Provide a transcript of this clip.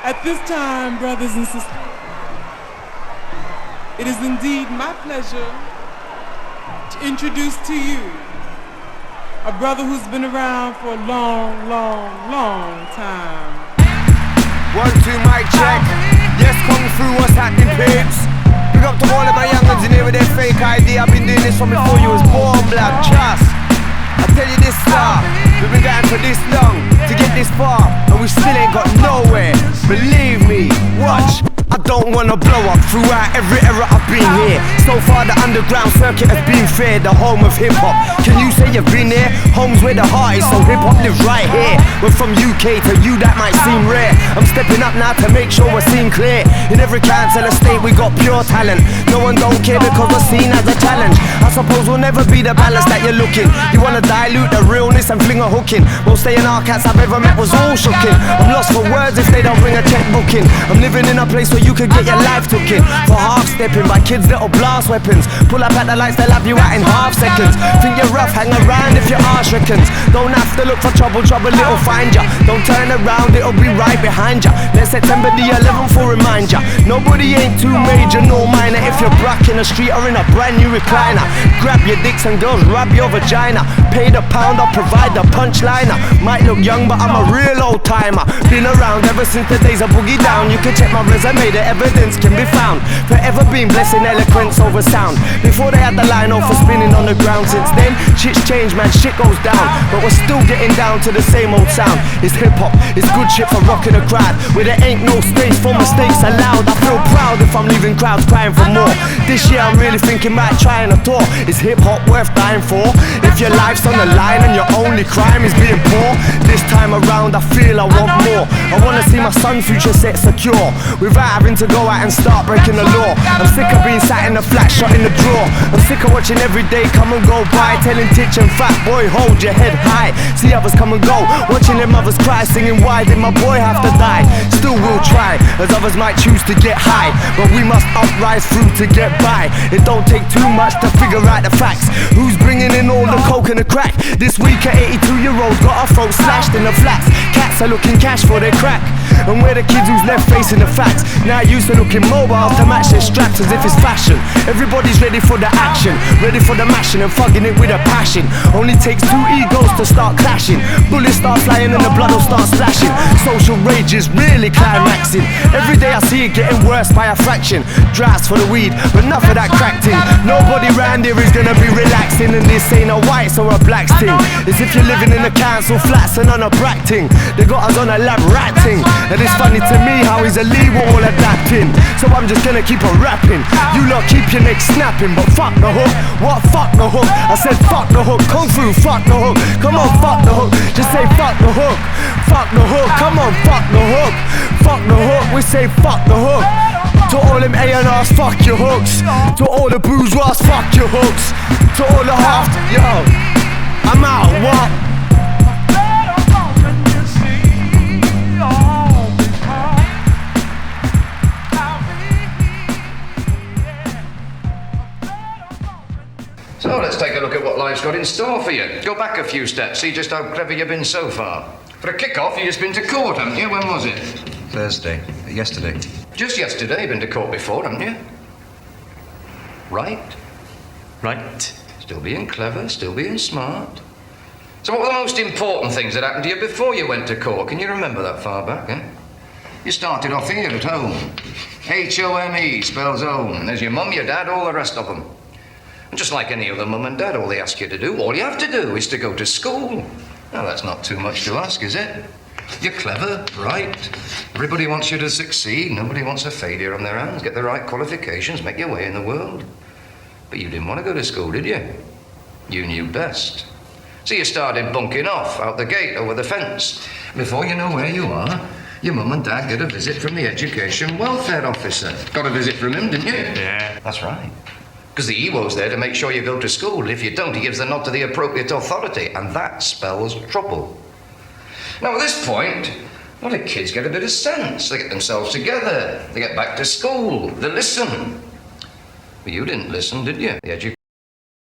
At this time, brothers and sisters, it is indeed my pleasure to introduce to you a brother who's been around for a long, long, long time. 1, 2, mic check. Yes, Kung Fu, what's happening, babes? Big up to all of my young'uns in here with their fake ID. I've been doing this from before you was born, blood, trust. I tell you this, star, we've been going for this long to get this far, and we still ain't got nowhere. Believe me, watch. I don't wanna blow up throughout every era I've been here. So far the underground circuit has been fair, the home of hip-hop. Can you say you've been there? Home's where the heart is, so hip-hop lives right here. We're from UK, to you that might seem rare. I'm stepping up now to make sure we're seen clear. In every council estate we got pure talent. No one don't care because we're seen as a challenge. I suppose we'll never be the balance that you're looking. You wanna dilute the realness and fling a hook in. Most A&R cats I've ever met was all shooking. I'm lost for words if they don't bring a checkbook in. I'm living in a place where you could get your life took in for half-stepping by kids that'll blast weapons. Pull up at the lights, they'll have you out in half seconds. Think you're rough, hang around if your arse reckons. Don't have to look for trouble, trouble it'll find ya. Don't turn around, it'll be right behind ya. Let September the 11th will remind ya. Nobody ain't too major nor minor if you're brack in the street or in a brand new recliner. Grab your dicks and girls, rub your vagina. Pay the pound, I'll provide the punchliner. Might look young but I'm a real old timer. Been around ever since the days of Boogie Down. You can check my resume, the evidence can be found. Forever been blessing eloquence over sound. Before they had the line off for spinning on the ground. Since then, shit's changed man, shit goes down. But we're still getting down to the same old sound. It's hip-hop, it's good shit for rocking a crowd. Where there ain't no space for mistakes allowed. I feel proud if I'm leaving crowds crying for more. This year I'm really thinking about trying a tour. Is hip-hop worth dying for? If your life's on the line and your only crime is being poor, this time around I feel I want more. I wanna see my son's future set secure without having to go out and start breaking the law. I'm sick of being sat in the flat, shut in the drawer. I'm sick of watching every day come and go by, telling Titch and Fat Boy hold your head high. See others come and go, watching their mothers cry, singing why did my boy have to die? Still we'll try, as others might choose to get high, but we must uprise through to get by. It don't take too much to figure out the facts. Who's bringing in all the coke and the crack? This week an 82-year-old got her throat slashed in the flats. Cats are looking cash for their crack, and we're the kids who's left facing the facts. Now used to looking mobile to match their straps as if it's fashion. Everybody's ready for the action, ready for the mashing and fucking it with a passion. Only takes two egos to start clashing. Bullets start flying and the blood will start splashing. Social rage is really climaxing. Every day I see it getting worse by a fraction. Drafts for the weed, but enough of that crack ting. Nobody round here is gonna be relaxing, and this ain't a whites or a blacks thing. It's if you're living in the council flats and on a brack ting. They got us on a lab rat ting. And it's funny to me how he's a lead with all adapting. So I'm just gonna keep on rapping. You lot keep your neck snapping, but fuck the hook. What fuck the hook? I said fuck the hook. Kung Fu, fuck the hook. Come on, fuck the hook. Just say fuck the hook. Fuck the hook. Come on, fuck the hook. Fuck the hook. We say fuck the hook. To all them A&Rs, fuck your hooks. To all the bourgeois, fuck your hooks. To all the half, yo, I'm out, what? So let's take a look at what life's got in store for you. Go back a few steps, see just how clever you've been so far. For a kick-off, you've just been to court, haven't you? When was it? Thursday. Yesterday. Just yesterday, you've been to court before, haven't you? Right? Right. Still being clever, still being smart. So what were the most important things that happened to you before you went to court? Can you remember that far back, eh? You started off here at home. H-O-M-E spells home. There's your mum, your dad, all the rest of them. And just like any other mum and dad, all they ask you to do, all you have to do is to go to school. Now, that's not too much to ask, is it? You're clever, right? Everybody wants you to succeed. Nobody wants a failure on their hands. Get the right qualifications, make your way in the world. But you didn't want to go to school, did you? You knew best. So you started bunking off out the gate, over the fence. Before you know where you are, your mum and dad get a visit from the education welfare officer. Got a visit from him, didn't you? Yeah. That's right. Because the EWO's there to make sure you go to school. If you don't, he gives the nod to the appropriate authority, and that spells trouble. Now, at this point, a lot of kids get a bit of sense. They get themselves together. They get back to school. They listen. But you didn't listen, did you? The